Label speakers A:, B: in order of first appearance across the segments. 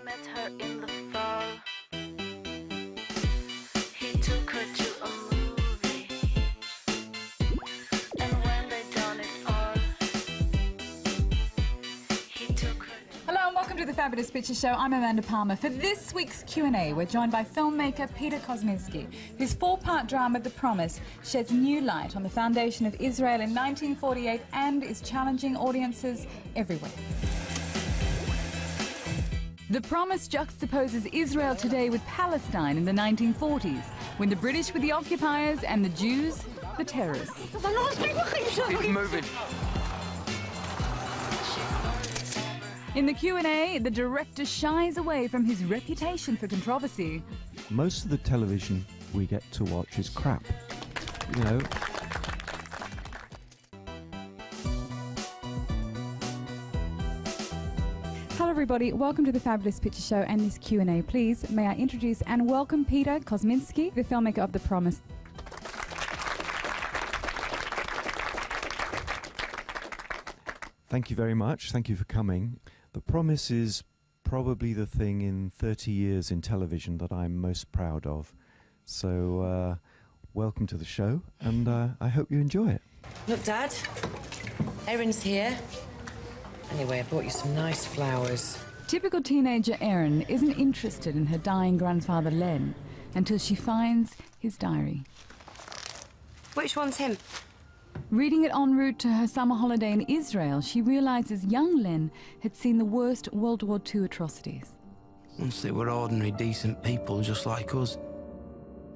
A: met her in the fall. He took her to a movie, and when they done it all, he took her to...
B: Hello and welcome to the Fabulous Picture Show. I'm Amanda Palmer. For this week's Q&A, we're joined by filmmaker Peter Kosminsky, whose four-part drama The Promise sheds new light on the foundation of Israel in 1948 and is challenging audiences everywhere. The Promise juxtaposes Israel today with Palestine in the 1940s, when the British were the occupiers and the Jews the terrorists.
C: Keep moving.
B: In the Q&A, the director shies away from his reputation for controversy.
D: Most of the television we get to watch is crap, you know.
B: Hello everybody, welcome to the Fabulous Picture Show and this Q&A. Please, may I introduce and welcome Peter Kosminsky, the filmmaker of The Promise.
D: Thank you very much. Thank you for coming. The Promise is probably the thing in 30 years in television that I'm most proud of. So, welcome to the show, and I hope you enjoy it.
E: Look, Dad, Erin's here. Anyway, I brought you some nice flowers.
B: Typical teenager Erin isn't interested in her dying grandfather Len until she finds his diary.
F: Which one's him?
B: Reading it en route to her summer holiday in Israel, she realizes young Len had seen the worst World War II atrocities.
C: Once they were ordinary, decent people just like us.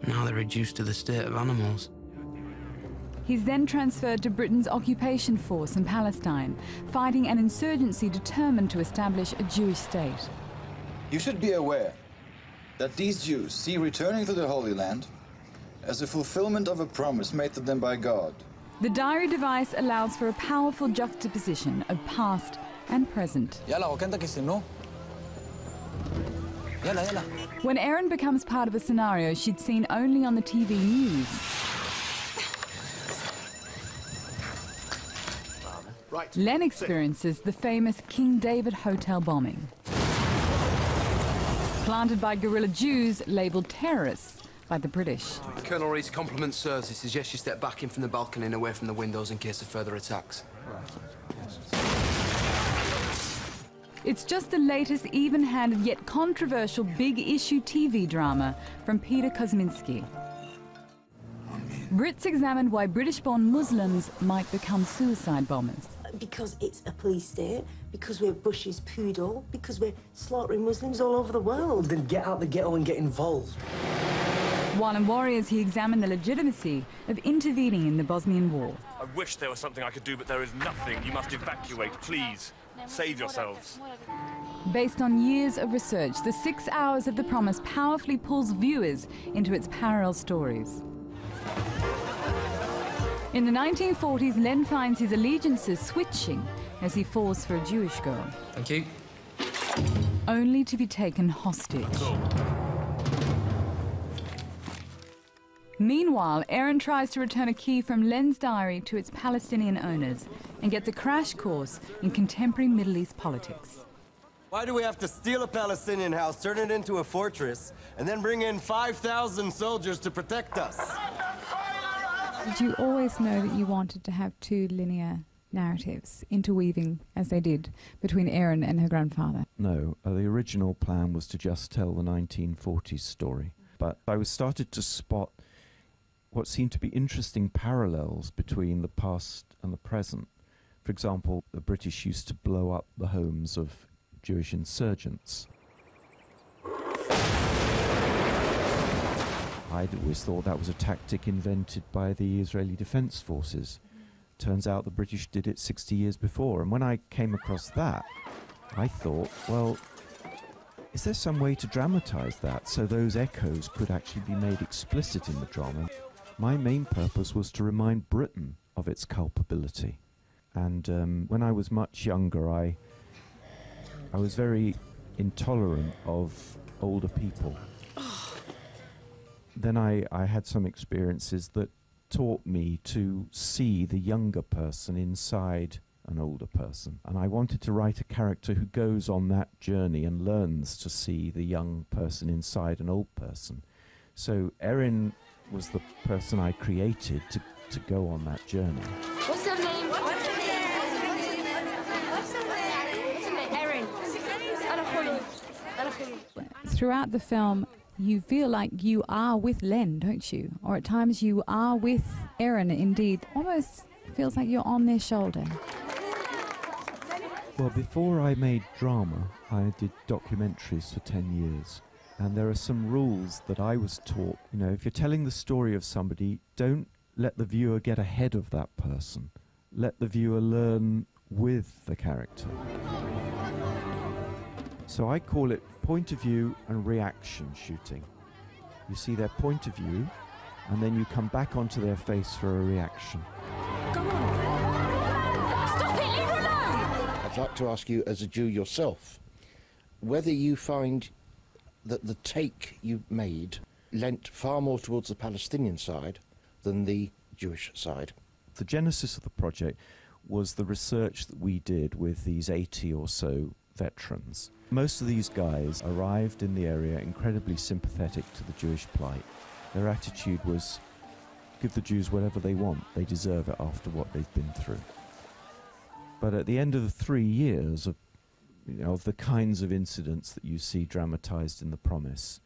C: Now they're reduced to the state of animals.
B: He's then transferred to Britain's occupation force in Palestine, fighting an insurgency determined to establish a Jewish state.
G: You should be aware that these Jews see returning to the Holy Land as a fulfillment of a promise made to them by God.
B: The diary device allows for a powerful juxtaposition of past and present. When Erin becomes part of a scenario she'd seen only on the TV news, Len experiences the famous King David Hotel bombing, planted by guerrilla Jews labelled terrorists by the British.
C: Colonel Reed's compliments, sirs. He suggests you step back in from the balcony and away from the windows in case of further attacks.
B: It's just the latest even-handed yet controversial big-issue TV drama from Peter Kosminsky. Brits examined why British-born Muslims might become suicide bombers.
H: Because it's a police state, because we're Bush's poodle, because we're slaughtering Muslims all over the world.
I: Then get out the ghetto and get involved.
B: While in Warriors, he examined the legitimacy of intervening in the Bosnian War.
J: I wish there was something I could do, but there is nothing. You must evacuate, please. Save yourselves.
B: Based on years of research, the 6 hours of The Promise powerfully pulls viewers into its parallel stories. In the 1940s, Len finds his allegiances switching as he falls for a Jewish girl.
C: Thank you.
B: Only to be taken hostage.
J: Cool.
B: Meanwhile, Erin tries to return a key from Len's diary to its Palestinian owners and gets a crash course in contemporary Middle East politics.
I: Why do we have to steal a Palestinian house, turn it into a fortress, and then bring in 5,000 soldiers to protect us?
K: Did you always know that you wanted to have two linear narratives, interweaving, as they did, between Erin and her grandfather?
D: No, the original plan was to just tell the 1940s story. But I started to spot what seemed to be interesting parallels between the past and the present. For example, the British used to blow up the homes of Jewish insurgents. I'd always thought that was a tactic invented by the Israeli Defense Forces. Turns out the British did it 60 years before, and when I came across that, I thought, well, is there some way to dramatize that so those echoes could actually be made explicit in the drama? My main purpose was to remind Britain of its culpability. And when I was much younger, I was very intolerant of older people. Then I had some experiences that taught me to see the younger person inside an older person. And I wanted to write a character who goes on that journey and learns to see the young person inside an old person. So Erin was the person I created to go on that journey.
F: What's her name? What's her name? Erin.
K: Throughout the film, you feel like you are with Len, don't you? Or at times you are with Erin, indeed. Almost feels like you're on their shoulder.
D: Well, before I made drama, I did documentaries for 10 years. And there are some rules that I was taught. You know, if you're telling the story of somebody, don't let the viewer get ahead of that person. Let the viewer learn with the character. So I call it point of view and reaction shooting. You see their point of view, and then you come back onto their face for a reaction.
F: Go on. Stop it, leave her alone!
L: I'd like to ask you, as a Jew yourself, whether you find that the take you made lent far more towards the Palestinian side than the Jewish side.
D: The genesis of the project was the research that we did with these 80 or so veterans. Most of these guys arrived in the area incredibly sympathetic to the Jewish plight. Their attitude was, give the Jews whatever they want, they deserve it after what they've been through. But at the end of the 3 years of, of the kinds of incidents that you see dramatized in The Promise,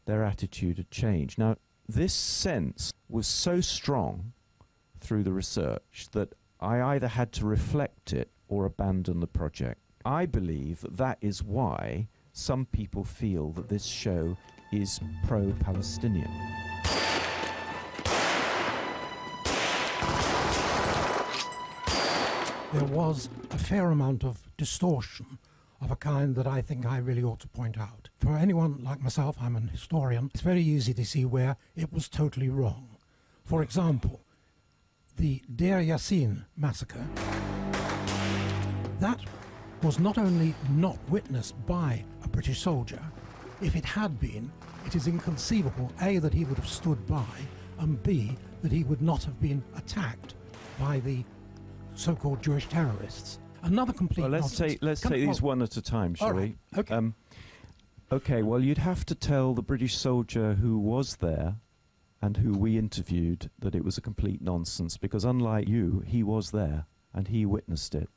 D: their attitude had changed. Now, this sense was so strong through the research that I either had to reflect it or abandon the project. I believe that that is why some people feel that this show is pro-Palestinian.
M: There was a fair amount of distortion of a kind that I think I really ought to point out. For anyone like myself, I'm an historian, it's very easy to see where it was totally wrong. For example, the Deir Yassin massacre, that was not only not witnessed by a British soldier, if it had been, it is inconceivable, A, that he would have stood by, and B, that he would not have been attacked by the so-called Jewish terrorists. Another complete
D: well, let's take these one at a time, shall we?
M: Okay.
D: Okay, well, you'd have to tell the British soldier who was there and who we interviewed that it was a complete nonsense, because unlike you, he was there and he witnessed it.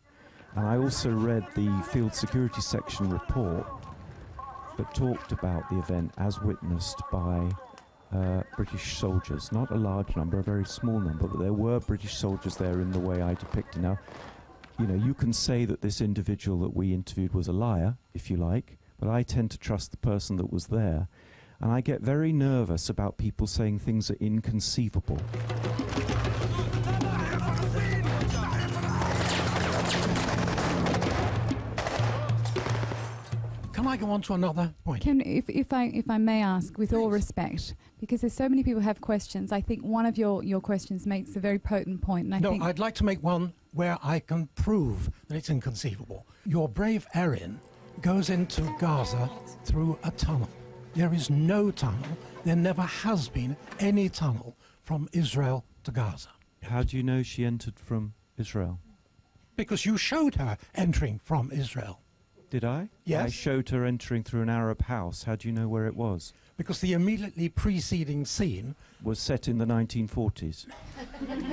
D: And I also read the Field Security Section report that talked about the event as witnessed by British soldiers. Not a large number, a very small number, but there were British soldiers there in the way I depicted. Now, you can say that this individual that we interviewed was a liar, if you like, but I tend to trust the person that was there. And I get very nervous about people saying things are inconceivable.
M: Can I go on to another point?
K: If I may ask, with all respect, because there's so many people who have questions, I think one of your questions makes a very potent point. And
M: I'd like to make one where I can prove that it's inconceivable. Your brave Erin goes into Gaza through a tunnel. There is no tunnel. There never has been any tunnel from Israel to Gaza.
D: How do you know she entered from Israel?
M: Because you showed her entering from Israel.
D: Did I?
M: Yes.
D: I showed her entering through an Arab house. How do you know where it was?
M: Because the immediately preceding scene
D: was set in the 1940s.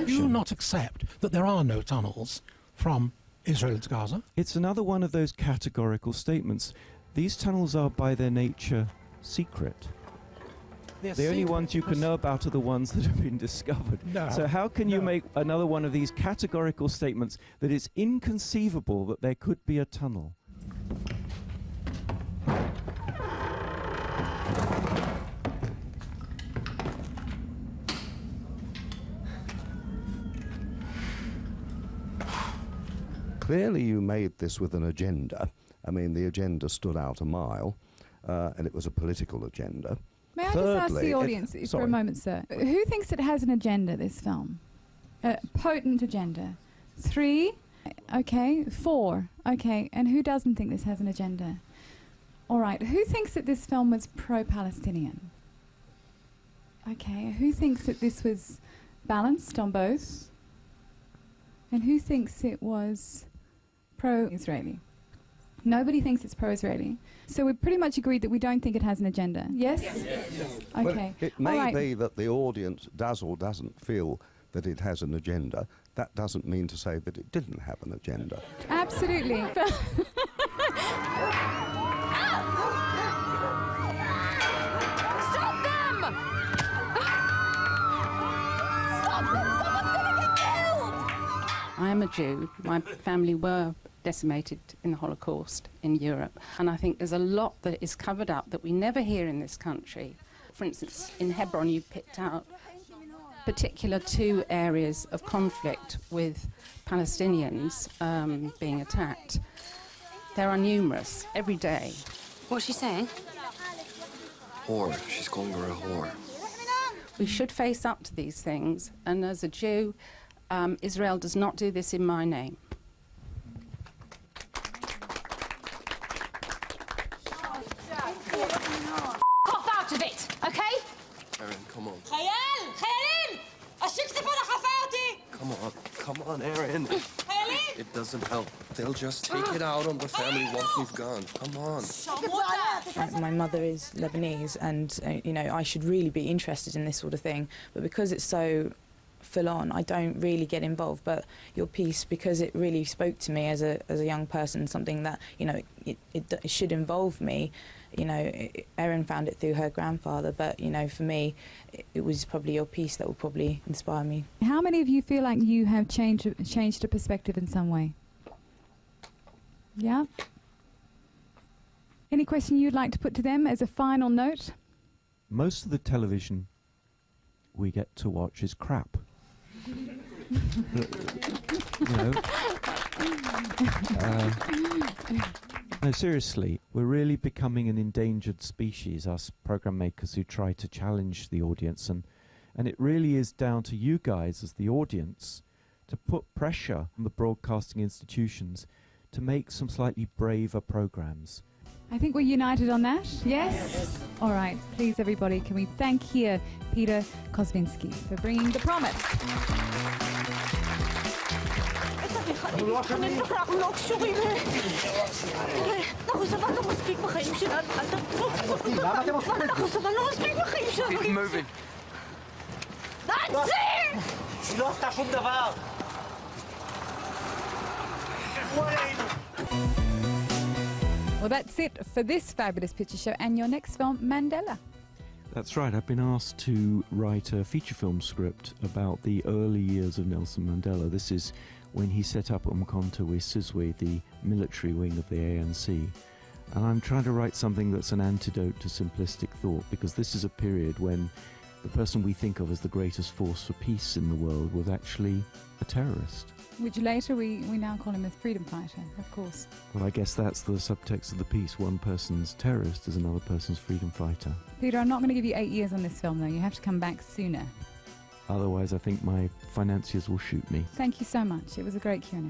M: Do you not accept that there are no tunnels from Israel to Gaza?
D: It's another one of those categorical statements. These tunnels are by their nature secret. The only ones you can know about are the ones that have been discovered.
M: No,
D: so how can you make another one of these categorical statements that it's inconceivable that there could be a tunnel?
N: Clearly you made this with an agenda. I mean, the agenda stood out a mile, and it was a political agenda.
K: May I just ask the audience for a moment, sir? Who thinks it has an agenda, this film? A potent agenda. 3? Okay. 4? Okay. And who doesn't think this has an agenda? All right. Who thinks that this film was pro-Palestinian? Okay. Who thinks that this was balanced on both? And who thinks it was pro-Israeli. Nobody thinks it's pro-Israeli. So we've pretty much agreed that we don't think it has an agenda. Yes?
N: Yes.
K: Okay.
N: Well, it may be that the audience does or doesn't feel that it has an agenda. That doesn't mean to say that it didn't have an agenda.
K: Absolutely.
F: Stop them! Stop them! Someone's gonna get killed!
O: I am a Jew. My family were decimated in the Holocaust in Europe, and I think there's a lot that is covered up that we never hear in this country. For instance, in Hebron you picked out particular two areas of conflict with Palestinians being attacked. There are numerous every day.
P: What's she saying?
Q: Whore. She's calling her a whore.
O: We should face up to these things, and as a Jew, Israel does not do this in my name.
F: Pop out of it, okay?
Q: Erin, come on.
F: خيال! خيالين! الشيك سيبونا خفاوتي!
Q: Come on, Erin. It doesn't help. They'll just take it out on the family once we've gone. Come on.
R: My mother is Lebanese, and you know, I should really be interested in this sort of thing, but because it's so full on, I don't really get involved. But your piece, because it really spoke to me as a young person, something that, you know, it should involve me. You know, Erin found it through her grandfather, but you know, for me, it was probably your piece that will probably inspire me.
K: How many of you feel like you have changed a perspective in some way? Yeah? Any question you'd like to put to them as a final note?
D: Most of the television we get to watch is crap. You know? No, seriously, we're really becoming an endangered species, us program makers who try to challenge the audience, and it really is down to you guys as the audience to put pressure on the broadcasting institutions to make some slightly braver programs.
K: I think we're united on that. Yes? All right. Please, everybody, can we thank here Peter Kosminsky for bringing The Promise.
Q: Keep moving.
F: That's it!
B: Well, that's it for this fabulous picture show and your next film, Mandela.
D: That's right, I've been asked to write a feature film script about the early years of Nelson Mandela. This is when he set up Umkhonto we Sizwe, the military wing of the ANC. And I'm trying to write something that's an antidote to simplistic thought, because this is a period when the person we think of as the greatest force for peace in the world was actually a terrorist.
K: Which later we now call him a freedom fighter, of course.
D: Well, I guess that's the subtext of the piece. One person's terrorist is another person's freedom fighter.
K: Peter, I'm not going to give you 8 years on this film, though. You have to come back sooner.
D: Otherwise, I think my financiers will shoot me.
K: Thank you so much. It was a great Q&A.